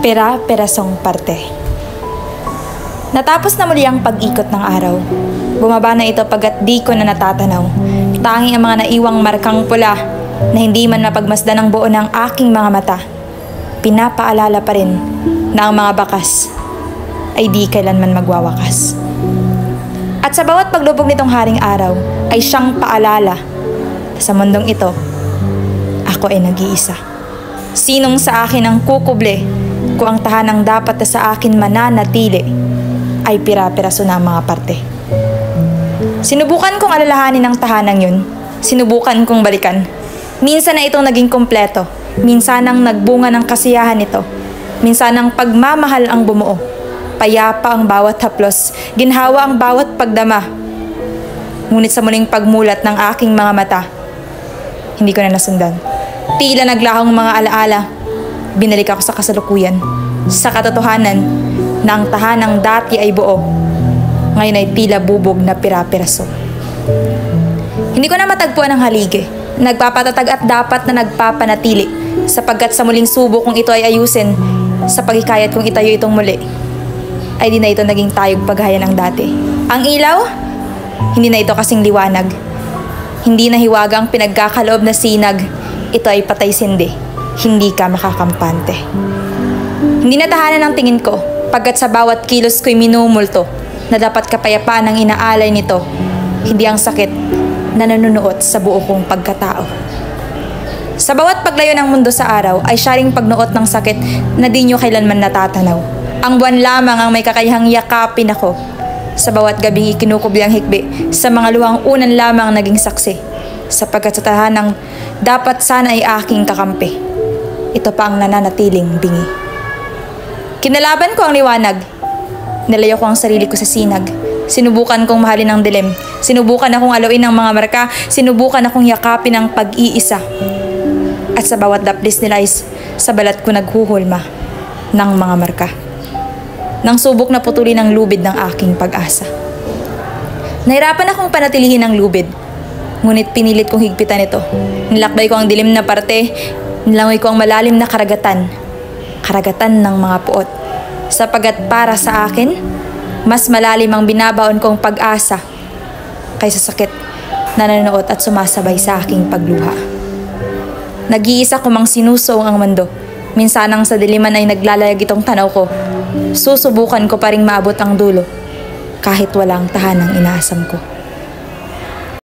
Pira-pirasong parte. Natapos na muli ang pag-ikot ng araw. Bumaba na ito pagkat di ko na natatanaw. Tanging ang mga naiwang markang pula na hindi man mapagmasdan ng buo ng aking mga mata. Pinapaalala pa rin na ang mga bakas ay di kailanman magwawakas. At sa bawat paglubog nitong haring araw ay siyang paalala sa mundong ito, ako ay nag-iisa. Sinong sa akin ang kukuble kung ang tahanang dapat na sa akin mananatili ay pira-piraso na ang mga parte. Sinubukan kong alalahanin ang tahanang yun. Sinubukan kong balikan. Minsan na itong naging kompleto. Minsan ang nagbunga ng kasiyahan nito. Minsan ang pagmamahal ang bumuo. Payapa ang bawat haplos. Ginhawa ang bawat pagdama. Ngunit sa muling pagmulat ng aking mga mata, hindi ko na nasundan. Tila naglahong mga alaala. Binalik ako sa kasalukuyan. Sa katotohanan na ang tahanang dati ay buo. Ngayon ay tila bubog na pira-piraso. Hindi ko na matagpuan ang haligi. Nagpapatatag at dapat na nagpapanatili sapagkat sa muling subok kung ito ay ayusin, sa paghikayat kung itayo itong muli, ay di na ito naging tayog paghaya ng dati. Ang ilaw, hindi na ito kasing liwanag. Hindi na hiwaga ang pinagkakaloob na sinag. Ito ay patay sindi. Hindi ka makakampante. Hindi na tahanan ang tingin ko pagkat sa bawat kilos ko'y minumulto na dapat kapayapaan ang inaalay nito, hindi ang sakit na nanunuot sa buo kong pagkatao. Sa bawat paglayo ng mundo sa araw ay siya ring pagnuot ng sakit na di nyo kailanman natatanaw. Ang buwan lamang ang may kakayahang yakapin ako. Sa bawat gabing ikinukubli ang hikbi, sa mga luhang unan lamang naging saksi, sapagkat sa tahanang dapat sana ay aking kakampi. Ito pa ang nananatiling bingi. Kinalaban ko ang liwanag. Nilayo ko ang sarili ko sa sinag. Sinubukan kong mahalin ang dilim. Sinubukan akong alawin ng mga marka. Sinubukan akong yakapin ang pag-iisa. At sa bawat daplis nila ay sa balat ko naghuhulma ng mga marka. Nang subok na putulin ang lubid ng aking pag-asa. Nahirapan akong panatilihin ang lubid. Ngunit pinilit kong higpitan ito. Nilakbay ko ang dilim na parte. Nilangoy ko ang malalim na karagatan. Karagatan ng mga puot. Sapagat para sa akin, mas malalim ang binabaon kong pag-asa kaysa sakit na nanonood at sumasabay sa aking pagluha. Nag-iisa ko mang sinusuong ang mundo. Minsanang sa diliman ay naglalayag itong tanaw ko. Susubukan ko pa ring maabot ang dulo kahit walang tahanang inaasam ko.